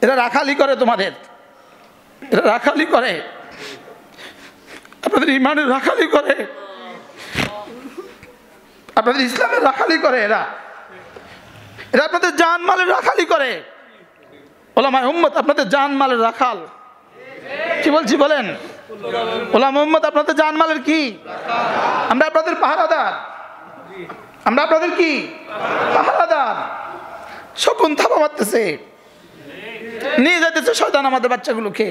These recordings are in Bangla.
এরা রাখালি করে, তোমাদের এরা রাখালি করে, আপনাদের ইমানের রাখালি করে, আপনাদের ইসলামের রাখালি করে, এরা আপনাদের জানমালের রাখালি করে। ওলামায়ে উম্মত আপনাদের জানমালের রাখাল। কি বলছি বলেন? ওলামায়ে উম্মত আপনাদের জানমালের কি? আমরা আপনাদের পাহারাদার। আমরা আপনাদের কি? পাহারাদার। শকুন থাপা মারতেছে, নিয়ে যাইতেছে শয়তান আমাদের বাচ্চাগুলোকে।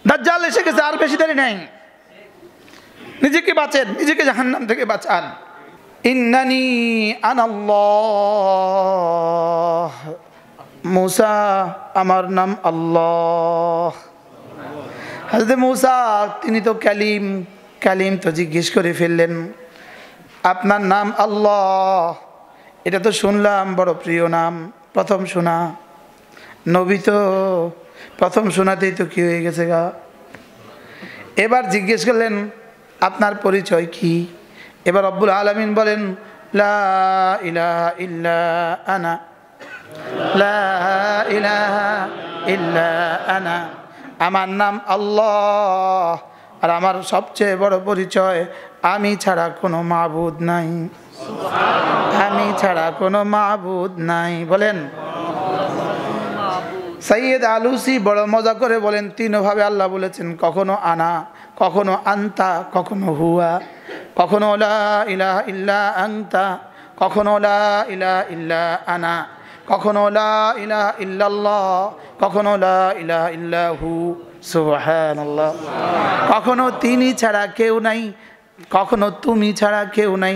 দাজ্জাল এসে গেছে, আর বেশি দেরি নাই। নিজেকে বাঁচেন, নিজেকে জাহান্নাম থেকে বাঁচান। ইন্নানি আনাল্লাহ, মুসা আমার নাম আল্লাহ। হযরত মুসা তিনি তো কালিম, কালিম তো জিজ্ঞেস করে ফেললেন আপনার নাম আল্লাহ, এটা তো শুনলাম বড় প্রিয় নাম, প্রথম শোনা। নবী তো প্রথম শোনাতেই তো কি হয়ে গেছে গা। এবার জিজ্ঞেস করলেন আপনার পরিচয় কি? এবার রব্বুল আলামিন বলেন লা ইলাহা ইল্লা আনা, লা ইলাহা ইল্লা আনা, আমার নাম আল্লাহ, আর আমার সবচেয়ে বড় পরিচয় আমি ছাড়া কোনো মাবুদ নাই, আমি ছাড়া কোনো মাবুদ নাই। বলেন সৈয়দ আলুসি বড় মজা করে বলেন তিনভাবে আল্লাহ বলেছেন, কখনো আনা, কখনো আন্তা, কখনো হুয়া, কখনো লা ইলাহা ইল্লা আনতা, কখনো লা ইলাহা ইল্লা আনা, কখনো লা ইলাহা ইল্লাল্লাহ, কখনো লা ইলাহা ইল্লাহু। সুবহানাল্লাহ। কখনো তিনি ছাড়া কেউ নাই, কখনো তুমি ছাড়া কেউ নাই,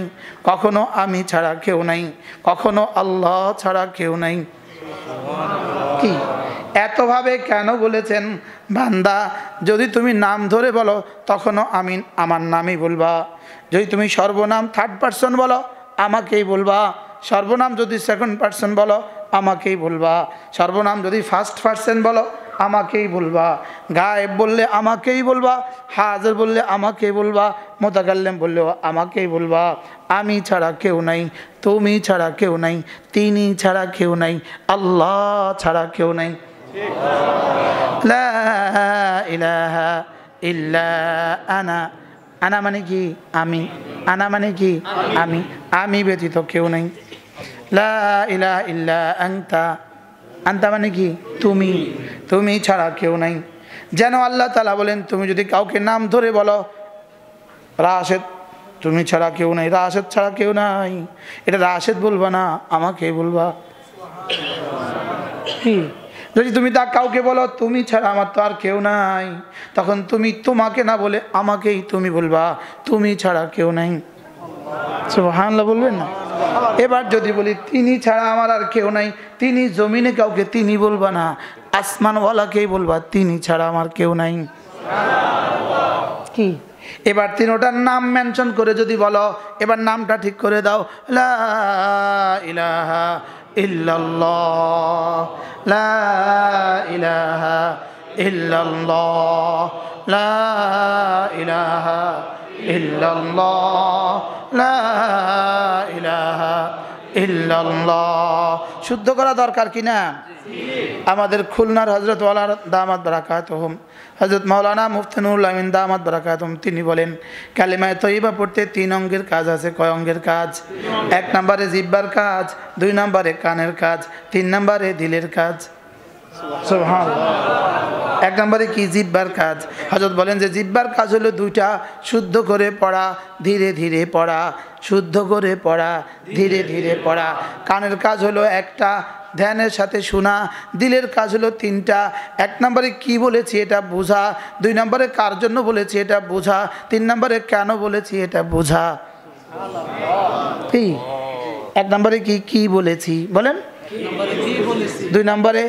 কখনো আমি ছাড়া কেউ নাই, কখনো আল্লাহ ছাড়া কেউ নাই। কি এতভাবে কেন বলেছেন? বান্দা যদি তুমি নাম ধরে বলো তখনও আমি আমার নামই বলবা, যদি তুমি সর্বনাম থার্ড পারসন বলো আমাকেই বলবা, সর্বনাম যদি সেকেন্ড পারসন বলো আমাকেই বলবা, সর্বনাম যদি ফার্স্ট পারসন বলো আমাকেই বলবা, গায়েব বললে আমাকেই বলবা, হাজির বললে আমাকেই বলবা, মুতাকাল্লিম বললেও আমাকেই বলবা। আমি ছাড়া কেউ নাই, তুমি ছাড়া কেউ নাই, তিনি ছাড়া কেউ নাই, আল্লাহ ছাড়া কেউ নাই। লা ইলাহা ইল্লা আনা, আনা মানে কি? আমি। আনা মানে কি? আমি। আমি ব্যতীত কেউ নাই। লা ইলাহা ইল্লা আনতা, আনতা মানে কি? তুমি। তুমি ছাড়া কেউ নাই। যেন আল্লাহ তাআলা বলেন তুমি যদি কাউকে নাম ধরে বলো রাশেদ, তুমি ছাড়া কেউ নাই, রাশেদ ছাড়া কেউ নাই, এটা রাশেদ বলবা না, আমাকে বলবা। কি যদি তুমি তা কাউকে বলো তুমি ছাড়া আমার তো আর কেউ নাই, তখন তুমি তোমাকে না বলে আমাকেই তুমি বলবা, তুমি ছাড়া কেউ নাই। সুবহানাল্লাহ বলবেন না? এবার যদি বলি তিনি ছাড়া আমার আর কেউ নাই, তিনি জমিনে কাউকে তিনি বলবা না, আসমানওয়ালাকেই বলবা তিনি ছাড়া আমার কেউ নাই। কি এবার তিনটার নাম মেনশন করে যদি বলো, এবার নামটা ঠিক করে দাও, লা ইলাহা ইল্লাল্লাহ, লা ইলাহা ইল্লাল্লাহ, লা ইলাহা ইল্লাল্লাহ, লা ইলাহা ইল্লাল্লাহ। শুদ্ধ করা দরকার কিনা? আমাদের খুলনার হযরত ওয়ালার দামাত বারাকাতুহুম, হযরত মাওলানা মুফতি নুরুল আমিন দামাত বারাকাতুহুম, তিনি বলেন কালিমায়ে তয়্যিবা পড়তে 3 অঙ্গের কাজ আছে। কয় অঙ্গের কাজ? 1 নম্বরে জিহ্বার কাজ, 2 নম্বরে কানের কাজ, 3 নম্বরে দিলের কাজ। সুবহানাল্লাহ। 1 নম্বরে কি? জিহ্বার কাজ। হযরত বলেন যে জিহ্বার কাজ হলো 2টা, শুদ্ধ করে পড়া, ধীরে ধীরে পড়া, শুদ্ধ করে পড়া, ধীরে ধীরে পড়া। কানের কাজ হলো 1টা, ধ্যানের সাথে শোনা। দিলের কাজ হলো 3টা। 1 নম্বরে কি বলেছি এটা বোঝা, 2 নম্বরে কার জন্য বলেছি এটা বোঝা, 3 নম্বরে কেন বলেছি এটা বোঝা। কি 1 নম্বরে কি কি বলেছি বলেন, 2 নম্বরে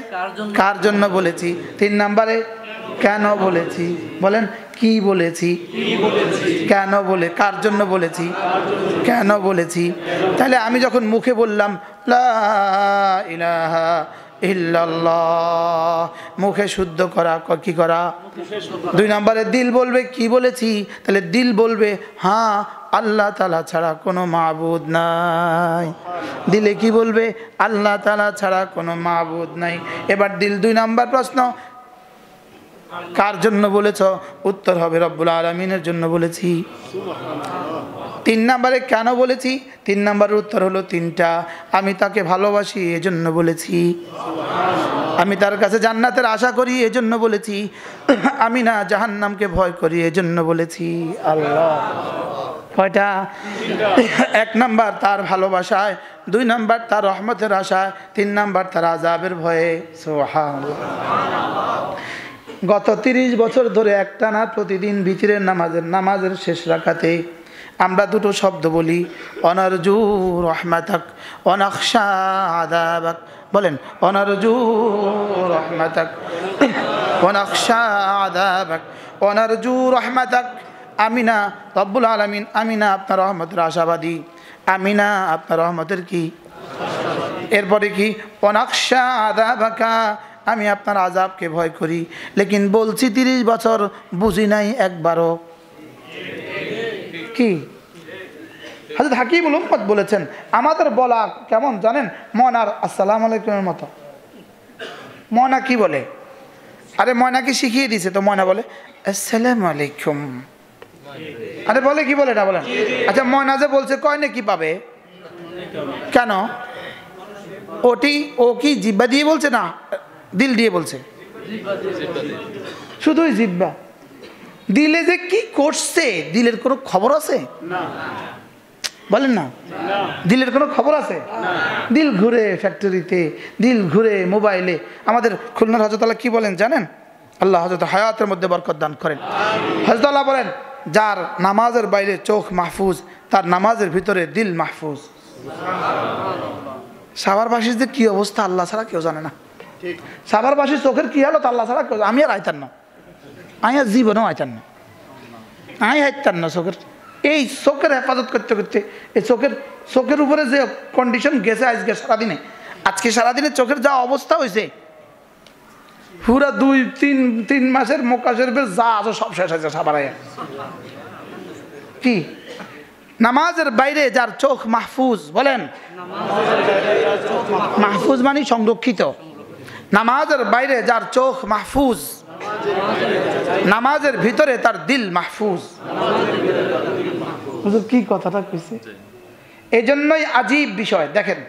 কার জন্য বলেছি, 3 নম্বরে কেন বলেছি বলেন, কি বলেছি, কেন বলে, কার জন্য বলেছি, কেন বলেছি। তাহলে আমি যখন মুখে বললাম লা ইলাহা ইল্লাল্লাহ, মুখে শুদ্ধ করা, কি করা? 2 নম্বরে দিল বলবে কি বলেছি, তাহলে দিল বলবে হ্যাঁ আল্লাহ তাআলা ছাড়া কোনো মাবুদ নাই। দিলে কি বলবে? আল্লাহ তাআলা ছাড়া কোনো মাবুদ নাই। এবার দিল 2 নাম্বার প্রশ্ন, কার জন্য বলেছ? উত্তর হবে রব্বুল আলামিনের জন্য বলেছি। 3 নম্বরে কেন বলেছি? 3 নম্বরের উত্তর হলো 3টা। আমি তাকে ভালোবাসি এজন্য বলেছি, আমি তার কাছে জান্নাতের আশা করি এজন্য বলেছি, আমি না জাহান্নামকে ভয় করি এজন্য বলেছি। আল্লাহ, কয়টা? 1 নাম্বার তার ভালোবাসায়, 2 নাম্বার তার রহমতের আশায়, 3 নাম্বার তার আযাবের ভয়ে। সুবহানাল্লাহ। গত 30 বছর ধরে একটানা প্রতিদিন ভিতরের নামাজের শেষ রাকাতে আমরা 2টো শব্দ বলি, অনারজু রহমাতাক অনাখশা আযাবাক। বলেন, অনারজু রহমাতাক অনাখশা আযাবাক। অনারজু রহমাতাক, আমি না রব্বুল আলামিন, আমি না আপনার রহমতের আশাবাদী, আমি না আপনার রহমতের কি। এরপরে কি? অনাখশা আযাবাকা, আমি আপনার আযাবকে ভয় করি। লেকিন বলছি 30 বছর, বুঝি নাই একবারও। কি হযরত হাকিমুল উম্মত বলেছেন, আমাদের বলা কেমন জানেন? ময়নার আসসালামু আলাইকুমের মতো। ময়না কি বলে? আরে ময়নাকে শিখিয়ে দিছে তো, ময়না বলে আসসালামু আলাইকুম। আরে বলে কি বলে না বলেন? আচ্ছা, ময়না যে বলছে কয় না কি পাবে? কেন? ও কি জিহ্বা দিয়ে বলছে না দিল দিয়ে বলছে? শুধুই জিহ্বা। দিলে যে কি করছে দিলের কোনো খবর আছে? বলেন না, দিলের কোনো খবর আছে? দিল ঘুরে ফ্যাক্টরিতে, দিল ঘুরে মোবাইলে। আমাদের খুলনার হযরত আল্লাহ কি বলেন জানেন? আল্লাহ হযরত হায়াতের মধ্যে বরকত দান করেন। হযরত আল্লাহ বলেন, যার নামাজের বাইরে চোখ মাহফুজ, তার নামাজের ভিতরে দিল মাহফুজ। সাভারবাসীর যে কি অবস্থা আল্লাহ ছাড়া কেউ জানে না। সাভারবাসীর চোখের কি হালত আল্লাহ ছাড়া কেউ। আমি আর আইতাম না, আমি আর জীবনেও আইতাম না, আমি হাইতাম না চোখের। এই চোখের হেফাজত করতে করতে এই চোখের উপরে যে কন্ডিশন গেছে আজকে সারাদিনে, আজকে সারাদিনে চোখের যা অবস্থা হয়েছে, পুরা 2-3 মাসের মোকাশের বেশ যা আছে সব শেষ হয়েছে সাভারাইয়া। কি নামাজের বাইরে যার চোখ মাহফুজ, বলেন মাহফুজ মানে সংরক্ষিত। নামাজের বাইরে যার চোখ মাহফুজ, নামাজের ভিতরে তার দিল মাহফুজ। কি কথাটা কইছে? এই জন্যই আজীব বিষয়। দেখেন,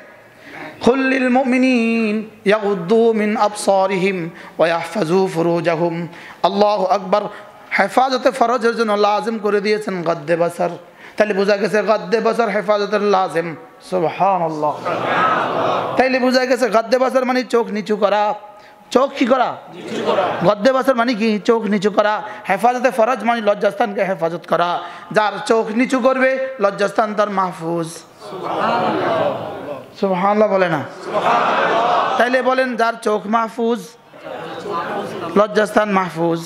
কুল্লিল মুমিনিন ইয়াগুদ্দু মিন আবসারিহিম ওয়া ইয়াহফাজু ফুরুজাহুম। আল্লাহু আকবার। হেফাজতে ফরজের জন্য লাজিম করে দিয়েছেন গদ্দে বসর। তাইলে বোঝা গেছে গদ্দে বসর হেফাজতের লাজিম। সুবহানাল্লাহ। তাইলে বোঝা গেছে গদ্দে বসর মানে চোখ নিচু করা। চোখ কি করা? গদ্দে বসর মানে কি? চোখ নিচু করা। হেফাজতে ফরজ মানে লজ্জাস্থানকে হেফাজত করা। যার চোখ নিচু করবে লজ্জাস্থান তার মাহফুজ। সুবহানাল্লাহ বলে না? তাইলে বলেন, যার চোখ মাহফুজ লজ্জাস্থান মাহফুজ।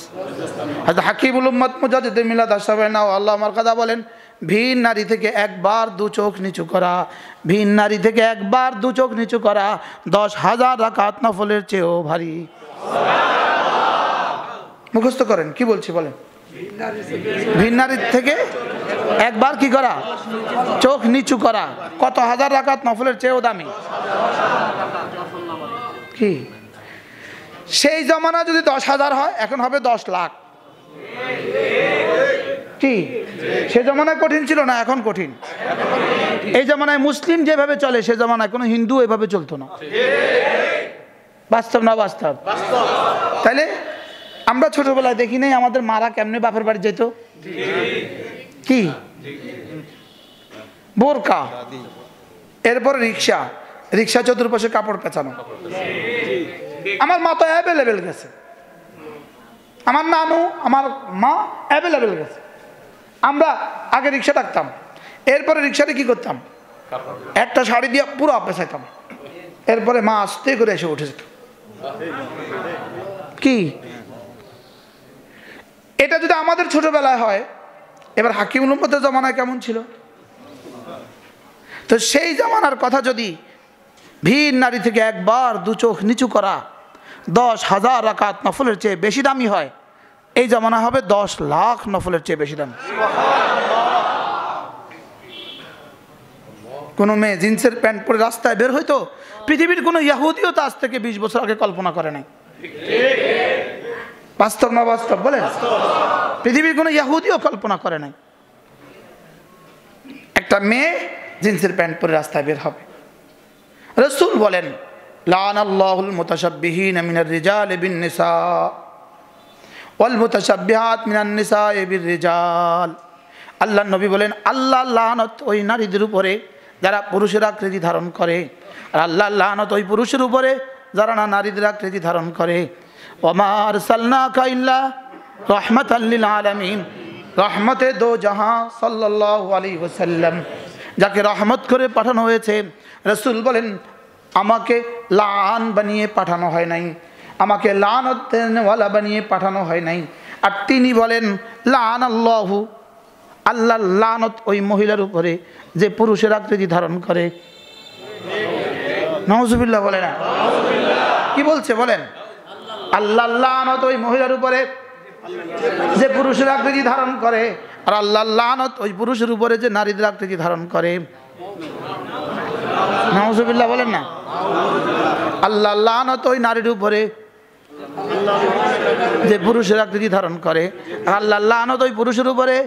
হাকিমুল উম্মত মুজাদ্দিদ মিলাদ আশরাফিনা ও আল্লাহ মারকাদা বলেন, ভিন নারী থেকে একবার 2 চোখ নিচু করা, ভিন নারী থেকে একবার 2 চোখ নিচু করা 10,000 রাকাত নফলের চেয়েও ভারী। মুখস্থ করেন, কি বলছি বলেন। ভিন নারী থেকে একবার কি করা? চোখ নিচু করা কত হাজার রাকাত নফলের চেয়েও দামি। কি সেই জমানা যদি 10,000 হয়, এখন হবে 10 লাখ। কি সে জমানায় কঠিন ছিল না? এখন কঠিন। এই জমানায় মুসলিম যেভাবে চলে, সে জমানায় কোনো হিন্দু এভাবে চলতো না। বাস্তব না বাস্তব? তাইলে আমরা ছোটবেলায় দেখি নাই আমাদের মারা কেমনে বাপের বাড়ি যেত? কি বোরকা, এরপরে রিক্সা, রিক্সা চতুর্পাশে কাপড় পেঁচানো। আমার মা তো অ্যাভেলেবেল গেছে, আমার নানু আমার মা অ্যাভেলেবেল গেছে। আমরা আগে রিক্সা ডাকতাম, এরপরে রিক্সাতে কি করতাম? একটা শাড়ি দিয়ে পুরো পেঁচাইতাম, এরপরে মা আস্তে করে এসে উঠে যেত। কি এটা যদি আমাদের ছোটবেলায় হয়, এবার হাকিমুল উম্মতের জমানায় কেমন ছিল? তো সেই জমানার কথা যদি ভিন নারী থেকে একবার 2 চোখ নিচু করা 10,000 রাকাত নফলের চেয়ে বেশি দামি হয়, এই জমানা হবে 10 লাখ নফলের চেয়ে বেশি দামি। কোনো মেয়ে জিন্সের প্যান্ট পরে রাস্তায় বের হইতো, পৃথিবীর কোনো ইহুদিও তো আজ থেকে 20 বছর আগে কল্পনা করে নাই। বাস্তব না বাস্তব বলেন? পৃথিবীর কোনো ইহুদিও কল্পনা করে নাই একটা মেয়ে জিন্সের প্যান্ট পরে রাস্তায় বের হবে। রাসূল বলেন, লানাল্লাহুল মুতাশাব্বিহিনা মিনার রিজালি বিন নিসা ওয়াল মুতাশাব্বিহাত মিনান নিসাই বির রিজাল। আল্লাহর নবী বলেন, আল্লাহ লানত ওই নারীদের উপরে যারা পুরুষের আকৃতি ধারণ করে, আর আল্লাহ লানত ওই পুরুষের উপরে যারা না নারীদের আকৃতি ধারণ করে। ওমা আরসালনাকা ইল্লা রাহমাতাল লিল আলামিন, রহমতে দো জাহাঁ সাল্লাল্লাহু আলাইহি ওয়াসাল্লাম, যাকে রহমত করে পাঠানো হয়েছে। রাসূল বলেন, আমাকে লাআন বানিয়ে পাঠানো হয় নাই, আমাকে লানত দেনেওয়ালা বানিয়ে পাঠানো হয় নাই। আর তিনি বলেন, লাআনাল্লাহু, আল্লাহ লানত ওই মহিলার উপরে যে পুরুষের আকৃতি ধারণ করে। নাউজুবিল্লাহ বলে না? কি বলছে বলেন? আল্লাহ লানত ওই মহিলার উপরে যে পুরুষের আকৃতি ধারণ করে, আর আল্লাহ লানত ওই পুরুষের উপরে যে নারীদের আকৃতি ধারণ করে। নাউজুবিল্লাহ বলেন না? আল্লাহ লানত ওই নারীর উপরে যে পুরুষের আকৃতি ধারণ করে, আর আল্লাহ লানত ওই পুরুষের উপরে।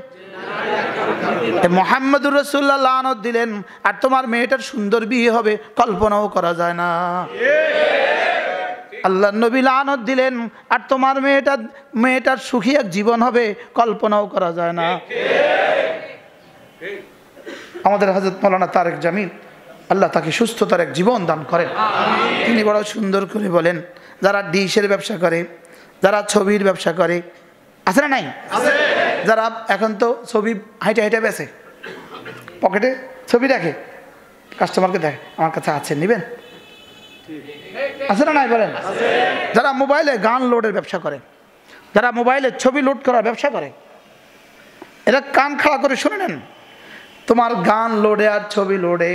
মুহাম্মদুর রাসূলুল্লাহ লানত দিলেন, আর তোমার মেয়েটার সুন্দর বিয়ে হবে কল্পনাও করা যায় না। আল্লাহ নবী লানত দিলেন, আর তোমার মেয়েটার সুখী এক জীবন হবে কল্পনাও করা যায় না। আমাদের হযরত মাওলানা তারেক জামিল, আল্লাহ তাকে সুস্থতার এক জীবন দান করেন। তিনি বড় সুন্দর করে বলেন, যারা ডিশের ব্যবসা করে, যারা ছবির ব্যবসা করে, আছে না নাই? যারা এখন তো ছবি হাইটে হাইটে বেচে, পকেটে ছবি রাখে, কাস্টমারকে দেখে, আমার কাছে আছে, নেবেন? আছে না নাই বলেন? যারা মোবাইলে গান লোডের ব্যবসা করে, যারা মোবাইলে ছবি লোড করার ব্যবসা করে, এরা কান খাড়া করে শুনে নেন। তোমার গান লোডে আর ছবি লোডে,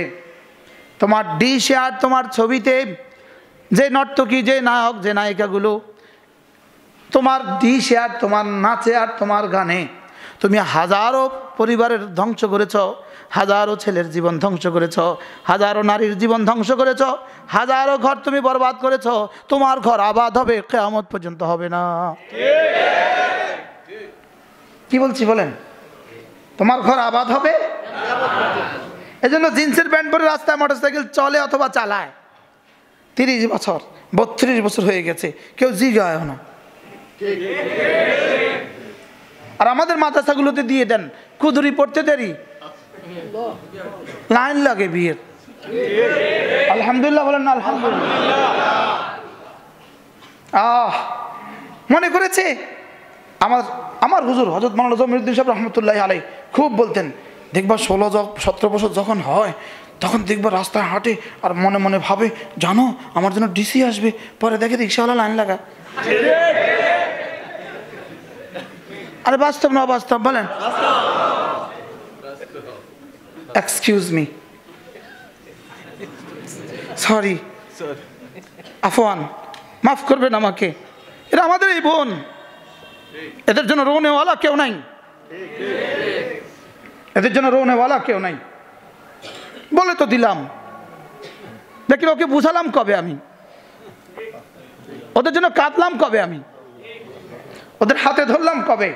তোমার ডিশে আর তোমার ছবিতে যে নর্তকী, যে নায়ক, যে নায়িকাগুলো, তোমার ডিশে আর তোমার নাচে আর তোমার গানে তুমি হাজারো পরিবারের ধ্বংস করেছ, হাজারো ছেলের জীবন ধ্বংস করেছ, হাজারো নারীর জীবন ধ্বংস করেছ, হাজারো ঘর তুমি বরবাদ করেছ। তোমার ঘর আবাদ হবে, কিয়ামত পর্যন্ত হবে না। কি বলছি বলেন? তোমার ঘর আবাদ হবে। এজন্য জিন্সের প্যান্ট পরে রাস্তায় মোটরসাইকেল চলে অথবা চালায়, 30 বছর 32 বছর হয়ে গেছে, কেউ জিগায় না। আর আমাদের মাদ্রাসাগুলোতে দিয়ে দেন, কুদুরি পড়তে দেরি, লাইন লাগে বিয়ের। আলহামদুলিল্লাহ বলেন না? আলহামদুলিল্লাহ। মনে করেছে আমার হুজুর হযরত মাওলানা জমিরুদ্দিন সাহেব রহমতুল্লাহ আলাইহি খুব বলতেন, দেখবা 16-17 বছর যখন হয় তখন দেখবা রাস্তায় হাঁটে আর মনে মনে ভাবে, জানো আমার জন্য ডিসি আসবে, পরে দেখে রিক্সাওয়ালা লাইন লাগা। আরে বাস্তব না বাস্তব বলেন? এক্সকিউজ মি, সরি, আফওয়ান, মাফ করবেন আমাকে, এরা আমাদের এই বোন, এদের জন্য রোনেওয়ালা কেউ নাই, এদের জন্য রোনেওয়ালা কেউ নাই। বলে তো দিলাম, দেখি ওকে বুঝালাম কবে আমি, ওদের জন্য কাঁদলাম কবে আমি, ওদের হাতে ধরলাম কবে?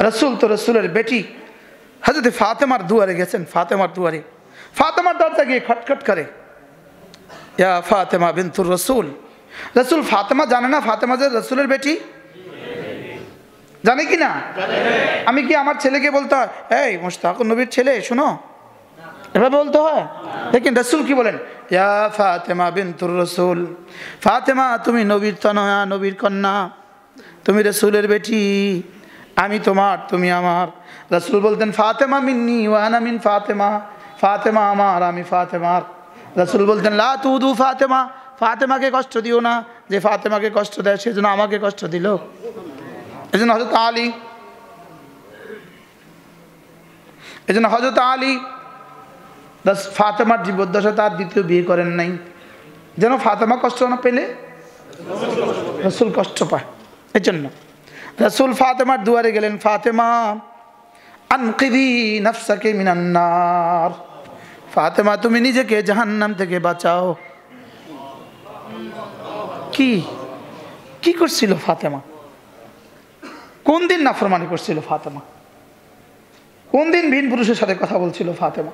রাসূল তো রাসূলের বেটি হযরত ফাতেমার দুয়ারে গেছেন, ফাতেমার দুয়ারে, ফাতেমার দরজা গিয়ে খটখট করে, ইয়া ফাতেমা বিনতুর রাসূল। রাসূল ফাতেমা জানে না ফাতেমা যে রাসূলের বেটি? জানে কি না? আমি কি আমার ছেলেকে বলতে হয়, এই মুশতাকুর নবীর ছেলে শোনো, এভাবে বলতে হয়? দেখেন রাসূল কি বলেন, ইয়া ফাতেমা বিনতুর রাসূল, ফাতেমা তুমি নবীর তনয়া, নবীর কন্যা, তুমি রাসূলের বেটি, আমি তোমার, তুমি আমার। রাসূল বলতেন, ফাতেমা মিন্নি ওয়া আনা মিন ফাতেমা, ফাতেমা আমার, আমি ফাতেমার। রাসূল বলতেন, লা তুদু ফাতেমা, ফাতেমাকে কষ্ট দিও না, যে ফাতেমাকে কষ্ট দেয় সেজন্য আমাকে কষ্ট দিল। এজন্য হযরত আলী, এজন্য হযরত আলী ফাতেমার জীবদ্দশা তার দ্বিতীয় বিয়ে করেন নাই, যেন ফাতেমা কষ্ট না পেলে রাসূল কষ্ট পায়। এই জন্য রাসূল ফাতেমার দুয়ারে গেলেন, ফাতেমা আনকিদি নাফসাকে মিনান নার, ও ফাতেমা তুমি নিজেকে জাহান্নাম থেকে বাঁচাও। কি কি করছিল ফাতেমা? কোন দিন নাফরমানি করছিল ফাতেমা? কোন দিন ভিন পুরুষের সাথে কথা বলছিল ফাতেমা?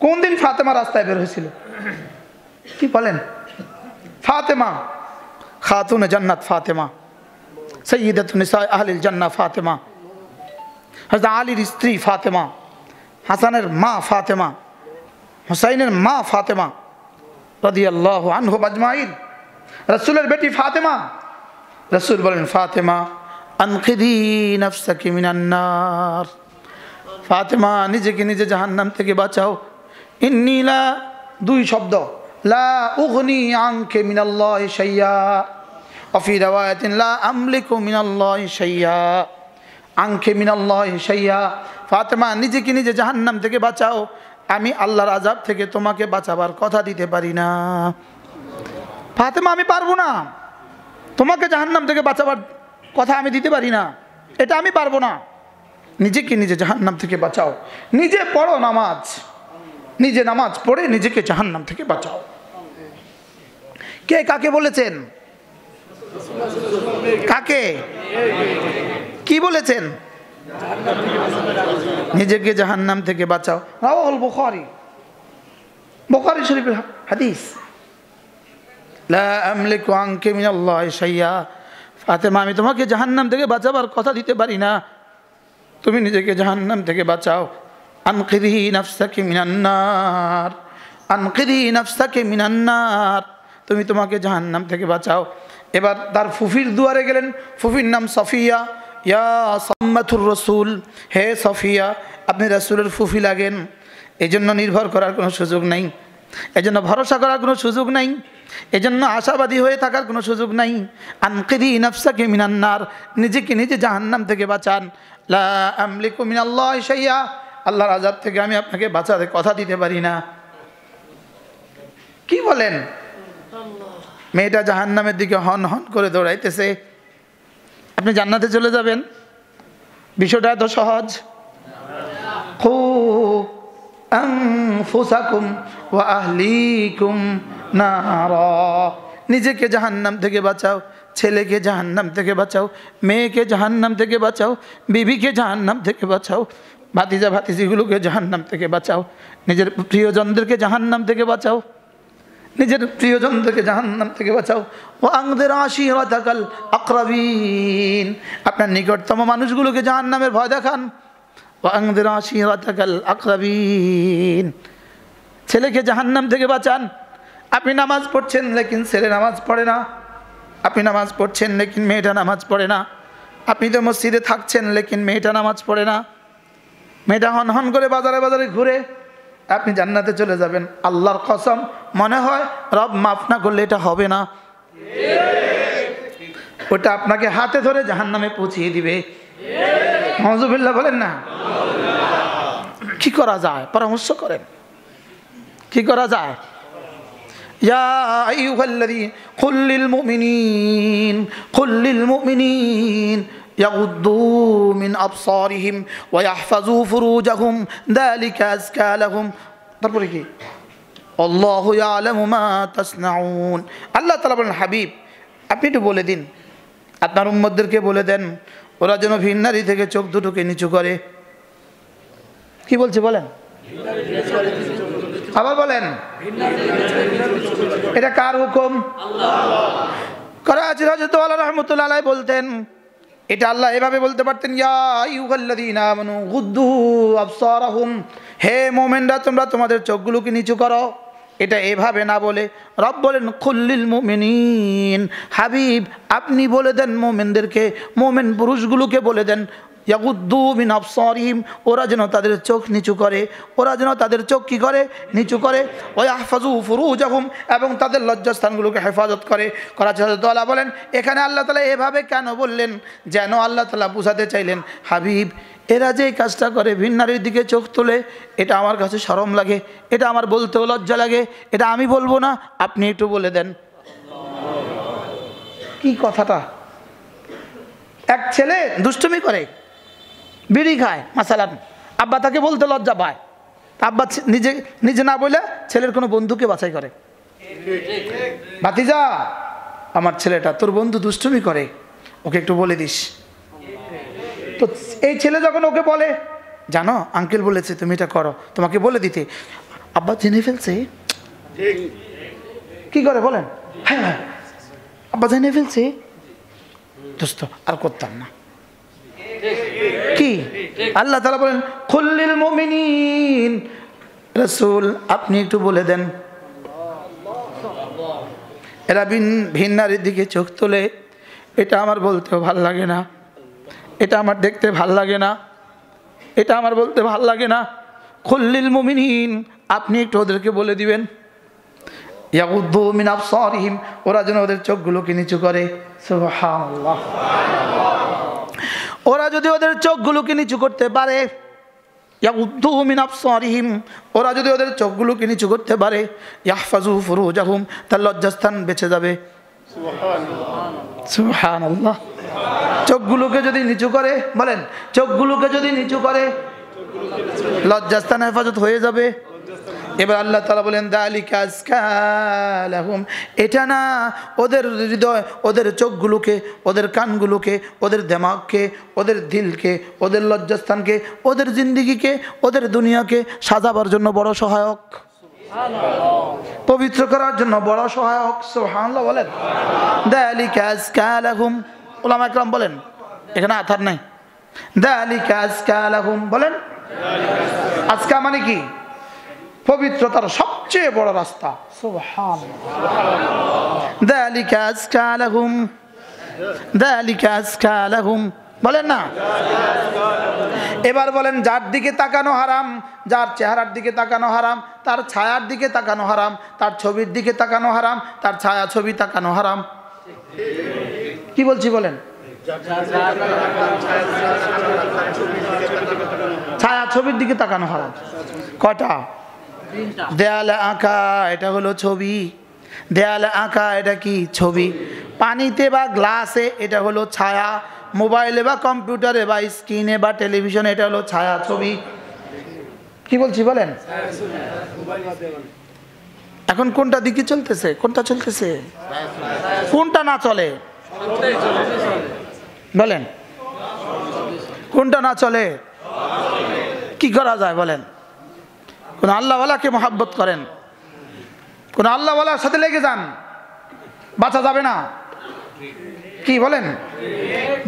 কোন দিন ফাতেমা রাস্তায় বের হয়েছিল? কি বলেন? ফাতেমা খাতুন জান্নাত, ফাতেমা সৈয়দাতুন নিসা আহলিল জান্নাহ, ফাতেমা হযরত আলীর স্ত্রী, ফাতেমা হাসানের মা, ফাতেমা হুসাইনের মা, ফাতেমা রাদিয়াল্লাহু আনহুম আজমাইন, রাসূলের বেটি ফাতেমা। রাসূল বলেন, ফাতেমা আনকিদি নাফসাকি মিনান নার, ফাতেমা নিজেকে নিজে জাহান্নাম থেকে বাঁচাও। ইন্নী লা, দুই শব্দ, লা উগনি আনকে মিনাল্লাহি শাইয়া, ওয়া ফি রাওয়ায়াতিন লা আমলিকু মিনাল্লাহি শাইয়া, আনকে মিনাল্লাহি শাইয়া। ফাতেমা নিজেকে নিজে জাহান্নাম থেকে বাঁচাও, আমি আল্লাহর আযাব থেকে তোমাকে বাঁচাবার কথা দিতে পারি না। ফাতেমা আমি পারবো না, তোমাকে জাহান্নাম থেকে বাঁচাবার কথা আমি দিতে পারি না, এটা আমি পারবো না। নিজেকে নিজে জাহান্নাম থেকে বাঁচাও, নিজে পড়ো নামাজ, নিজে নামাজ পড়ে নিজেকে জাহান্নাম থেকে বাঁচাও। কে কাকে বলেছেন? কাকে কি বলেছেন? নিজেকে জাহান্নাম থেকে বাঁচাও। রাওয়াহুল বুখারী, বুখারী শরীফের হাদিস। লা আমলিকু আনকা মিনাল্লাহি শাইয়া, ফাতেমা আমি তোমাকে জাহান্নাম থেকে বাঁচাবার কথা দিতে পারি না, তুমি নিজেকে জাহান্নাম থেকে বাঁচাও। আনকিদি নাফসাকি মিনান নার, আনকিদি নাফসাকি মিনান নার, তুমি তোমাকে জাহান্নাম থেকে বাঁচাও। এবার তার ফুফির দুয়ারে গেলেন, ফুফির নাম সফিয়া। ইয়া সাম্মাতুর রাসূল, হে সফিয়া আপনি রাসূলের ফুফি লাগেন, এজন্য নির্ভর করার কোনো সুযোগ নাই, এজন্য ভরসা করার কোনো সুযোগ নাই, এজন্য আশাবাদী হয়ে থাকার কোনো সুযোগ নাই। আনকিদি নাফসাকি মিনান নার, নিজেকে নিজে জাহান্নাম থেকে বাঁচান। লা আমলিকু মিনাল্লাহি শাইয়া, আল্লাহর আযাব থেকে আমি আপনাকে বাঁচাতে কথা দিতে পারি না। কি বলেন? মেয়েটা জাহান্নামের দিকে হন হন করে দৌড়াইতেছে, আপনি জান্নাতে চলে যাবেন, বিষয়টা এত সহজ। কু আনফুসাকুম ওয়া আহলিকুম নারা, নিজেকে জাহান্নাম থেকে বাঁচাও, ছেলেকে জাহান্নাম থেকে বাঁচাও, মেয়েকে জাহান্নাম থেকে বাঁচাও, বিবিকে জাহান্নাম থেকে বাঁচাও, ভাতিজা ভাতিজিগুলোকে জাহান্নাম থেকে বাঁচাও, নিজের প্রিয়জনদেরকে জাহান্নাম থেকে বাঁচাও, নিজের প্রিয়জনদেরকে জাহান্নাম থেকে বাঁচাও। ও আনদির আশিরাতাকাল আকরাবিন, আপনার নিকটতম মানুষগুলোকে জাহান্নামের ভয় দেখান। ও আনদির আশিরাতাকাল আকরাবিন, ছেলেকে জাহান্নাম থেকে বাঁচান। আপনি নামাজ পড়ছেন লেকিন ছেলে নামাজ পড়ে না, আপনি নামাজ পড়ছেন লেকিন মেয়েটা নামাজ পড়ে না, আপনি তো মসজিদে থাকছেন লেকিন মেয়েটা নামাজ পড়ে না, মেয়েটা হন হন করে বাজারে বাজারে ঘুরে, আপনি জান্নাতে চলে যাবেন। আল্লাহর কসম, মনে হয় রব মাফ না করলে এটা হবে না, ওটা আপনাকে হাতে ধরে জাহান্নামে পৌঁছিয়ে দিবে। নাউযুবিল্লাহ বলেন না। কি করা যায়? পরামর্শ করেন, কি করা যায়? ইয়া আইয়ুহাল্লাযী কুল লিল মুমিনিন, কুল লিল মুমিনিন ইয়াগুদ্দু মিন আবসারিহিম ওয়া ইয়াহফাযু ফুরুজাহুম যালিকা আযকা লাহুম। তারপরে কি? আল্লাহু ইয়ালামু মা তাসনাউন। আল্লাহ তাআলা বলেন, হাবিব আপনি একটু বলে দিন, আপনার উম্মতদেরকে বলে দেন ওরা যেন ভিন নারী থেকে চোখ দুটোকে নিচু করে। কি বলছে বলেন? আবার বলেন, এটা কার হুকুম? করাচির হযরত ওয়ালা রাহমাতুল্লাহ আলাইহি বলতেন, এটা আল্লাহ এভাবে বলতে পারতেন, ইয়া আইয়ুহাল্লাযীনা আমানু গুদ্দু আবসারাহুম, হে মুমিনরা তোমরা তোমাদের চোখগুলোকে নিচু করো। এটা এভাবে না বলে রব বলেন কুল্লিল মুমিনিন, হাবিব আপনি বলে দেন মুমিনদেরকে, মুমিন পুরুষগুলোকে বলে দেন ইয়াগুদ্দু মিন আবসারিহিম, ওরা যেন তাদের চোখ নিচু করে, ওরা যেন তাদের চোখ কি করে? নিচু করে। ওয়া ইয়াহফাযু ফুরুজাহুম, এবং তাদের লজ্জাস্থানগুলোকে হেফাজত করে। করাচি হযরত ওয়ালা বলেন, এখানে আল্লাহ তাআলা এভাবে কেন বললেন? যেন আল্লাহ তাআলা বুঝাতে চাইলেন, হাবিব এরা যে কাজটা করে ভিন নারীর দিকে চোখ তোলে, এটা আমার কাছে শরম লাগে, এটা আমার বলতেও লজ্জা লাগে, এটা আমি বলবো না, আপনি একটু বলে দেন। কি কথাটা? এক ছেলে দুষ্টুমি করে, বিড়ি খায় মাসালান, আব্বা তাকে বলতে লজ্জা পায়, আব্বা নিজে নিজে না বলে ছেলের কোনো বন্ধুকে বাছাই করে, ভাতিজা আমার ছেলেটা তোর বন্ধু দুষ্টুমি করে, ওকে একটু বলে দিস। তো এই ছেলে যখন ওকে বলে, জানো আঙ্কেল বলেছে তুমি এটা করো, তোমাকে বলে দিতে, আব্বা জেনে ফেলছে, কি করে বলেন? হ্যাঁ আব্বা জেনে ফেলছে, দোস্ত আর করতাম না। কি আল্লাহ তাআলা বলেন কুল্লিল মুমিনিন, রাসূল আপনি একটু বলে দেন, এরা ভিন নারীর দিকে চোখ তোলে, এটা আমার বলতেও ভাল লাগে না, এটা আমার দেখতে ভাল লাগে না, এটা আমার বলতে ভাল লাগে না। কুল্লিল মুমিনিন, আপনি একটু ওদেরকে বলে দিবেন, ইয়াগুদ্দু মিন আবসারিহিম, ওরা যেন ওদের চোখগুলোকে নিচু করে। সুবহানাল্লাহ, ওরা যদি ওদের চোখগুলোকে নিচু করতে পারে, ইয়াগুদ্দু মিন আবসারিহিম, ওরা যদি ওদের চোখগুলোকে নিচু করতে পারে, ইয়াহফাজু ফুরুজাহুম, তার লজ্জাস্থান বেঁচে যাবে। সুবহানাল্লাহ, চোখগুলোকে যদি নিচু করে, বলেন চোখগুলোকে যদি নিচু করে লজ্জাস্থান হেফাজত হয়ে যাবে। এবার আল্লাহ তাআলা বলেন যালিকা আজকা লাহুম, এটা না ওদের হৃদয়, ওদের চোখগুলোকে, ওদের কানগুলোকে, ওদের দিমাগকে, ওদের দিলকে, ওদের লজ্জাস্থানকে, ওদের জিন্দেগিকে, ওদের দুনিয়াকে সাজাবার জন্য বড় সহায়ক, পবিত্র করার জন্য বড় সহায়ক। সুবহানাল্লাহ বলেন, যালিকা আজকা লাহুম। উলামা ইকরাম বলেন, এখানে আথার নাই, যালিকা আজকা লাহুম বলেন। আজকা মানে কি? পবিত্রতার সবচেয়ে বড় রাস্তা। সুবহানাল্লাহ, যালিকা আজকা লাহুম, যালিকা আজকা লাহুম বলেন না। এবার বলেন যার দিকে তাকানো হারাম, যার চেহারার দিকে তাকানো হারাম, তার ছায়ার দিকে তাকানো হারাম, তার ছবির দিকে তাকানো হারাম, তার ছায়া ছবি তাকানো হারাম। কি বলছি বলেন? ছায়া ছবির দিকে তাকানো হারাম। কয়টা? দেয়ালে আঁকা, এটা হলো ছবি। দেয়ালে আঁকা, এটা কি? ছবি। পানিতে বা গ্লাসে, এটা হলো ছায়া। মোবাইলে বা কম্পিউটারে বা স্ক্রিনে বা টেলিভিশনে, এটা হলো ছায়া ছবি। কি বলছি বলেন? এখন কোনটা দিকে চলতেছে? কোনটা চলতেছে? কোনটা না চলে বলেন? কোনটা না চলে? কি করা যায় বলেন? কোন আল্লাহওয়ালাকে মহাব্বত করেন, কোন আল্লাহওয়ালার সাথে লেগে যান, বাঁচা যাবে না। কি বলেন?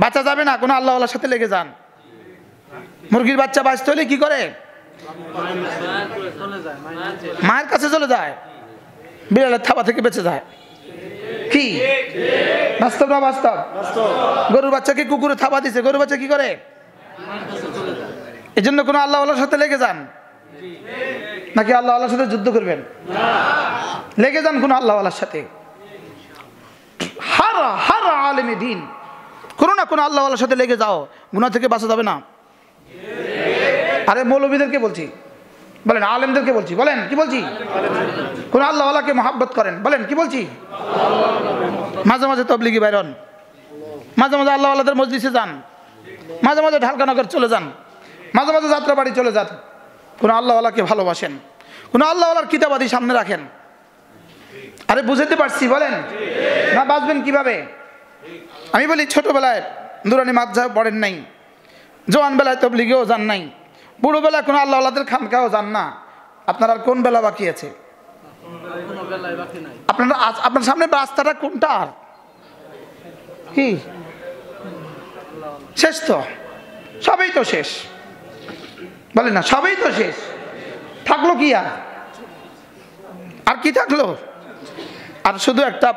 বাঁচা যাবে না, কোন আল্লাহওয়ালার সাথে লেগে যান। মুরগির বাচ্চা বাঁচতে হলে কি করে? মায়ের কাছে চলে যায়, বিড়ালের থাবা থেকে বেঁচে যায়। কি বাস্তব না বাস্তব? গরুর বাচ্চাকে কুকুরে থাবা দিছে, গরুর বাচ্চা কি করে? এই জন্য কোন আল্লাহওয়ালার সাথে লেগে যান, নাকি আল্লাহওয়ালার সাথে যুদ্ধ করবেন? লেগে যান কোন আল্লাহওয়ালার সাথে। হারা হারা আলেমে দিন, কোন না কোন আল্লাহওয়ালার সাথে লেগে যাও, গুনাহ থেকে বাঁচা যাবে না। আরে মৌলবীদেরকে বলছি, বলেন আলেমদেরকে বলছি, বলেন কি বলছি? কোন আল্লাহওয়ালাকে মহাব্বত করেন, বলেন কি বলছি? মাঝে মাঝে তবলিগি বাইরন, মাঝে মাঝে আল্লাহওয়ালাদের মজলিসে যান, মাঝে মাঝে ঢালকানগর চলে যান, মাঝে মাঝে যাত্রাবাড়ি চলে যান। কোন আল্লাহওয়ালাকে ভালোবাসেন, কোন আল্লাহওয়ালার কিতাবাদি সামনে রাখেন। আরে বুঝাতে পারছি বলেন না? বাঁচবেন কিভাবে? আমি বলি ছোটবেলায় নুরানি মাদ্রাসায় পড়েন নাই, জওয়ান বেলায় তবলিগেও যান নাই, বুড়ো বেলায় কোনো আল্লাহওয়ালাদের খানকাও যান না, আপনার আর কোন বেলা বাকি আছে? আপনারা আপনার সামনে রাস্তাটা কোনটা? আর কি শেষ? তো সবই তো শেষ, বলেন না? সবই তো শেষ, থাকলো কি আর? আর কি থাকলো? আর শুধু একটা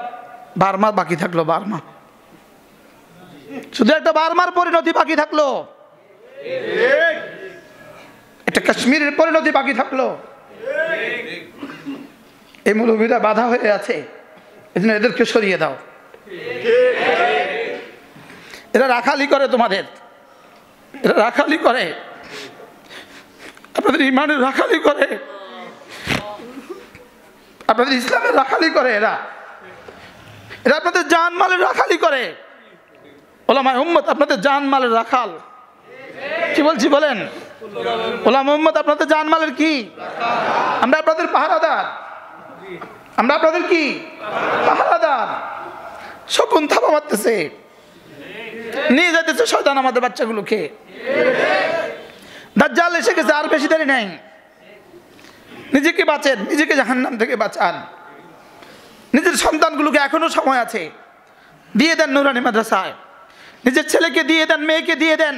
বার্মা বাকি থাকলো, বার্মা, শুধু একটা বার্মার পরিণতি বাকি থাকলো, একটা কাশ্মীরের পরিণতি বাকি থাকলো। এই মৌলবীরা বাধা হয়ে আছে, এজন্য এদেরকে সরিয়ে দাও। এরা রাখালি করে, তোমাদের এরা রাখালি করে, আপনাদের ইমানের রাখালি করে, আপনাদের ইসলামের রাখালি করে, এরা আপনাদের জানমালের রাখালি করে। ওলামায়ে উম্মত আপনাদের জানমালের রাখাল। কি বলছি বলেন? গোলাম মোহাম্মদ আপনাদের জানমালের কি? আমরা আপনাদের পাহারাদার, আমরা আপনাদের কি পাহারাদার। শকুন থাপা মারতেছে, নিয়ে যেতেছে শয়তান আমাদের বাচ্চাগুলোকে। দাজ্জাল এসে গেছে, আর বেশি দেরি নাই। নিজেকে বাঁচেন, নিজেকে জাহান্নাম থেকে বাঁচান। নিজের সন্তানগুলোকে এখনো সময় আছে, দিয়ে দেন নুরানি মাদ্রাসায়। নিজের ছেলেকে দিয়ে দেন, মেয়েকে দিয়ে দেন।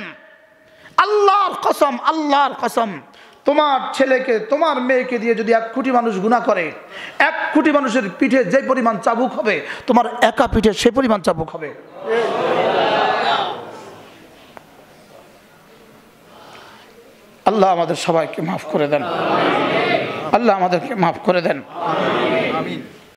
আল্লাহর কসম, আল্লাহর কসম, তোমার ছেলেকে তোমার মেয়েকে দিয়ে যদি 1 কোটি মানুষ গুনাহ করে, 1 কোটি মানুষের পিঠে যে পরিমাণ চাবুক হবে, তোমার একা পিঠে সে পরিমাণ চাবুক হবে। আল্লাহ আমাদের সবাইকে মাফ করে দেন, আল্লাহ আমাদেরকে মাফ করে দেন। আমিন।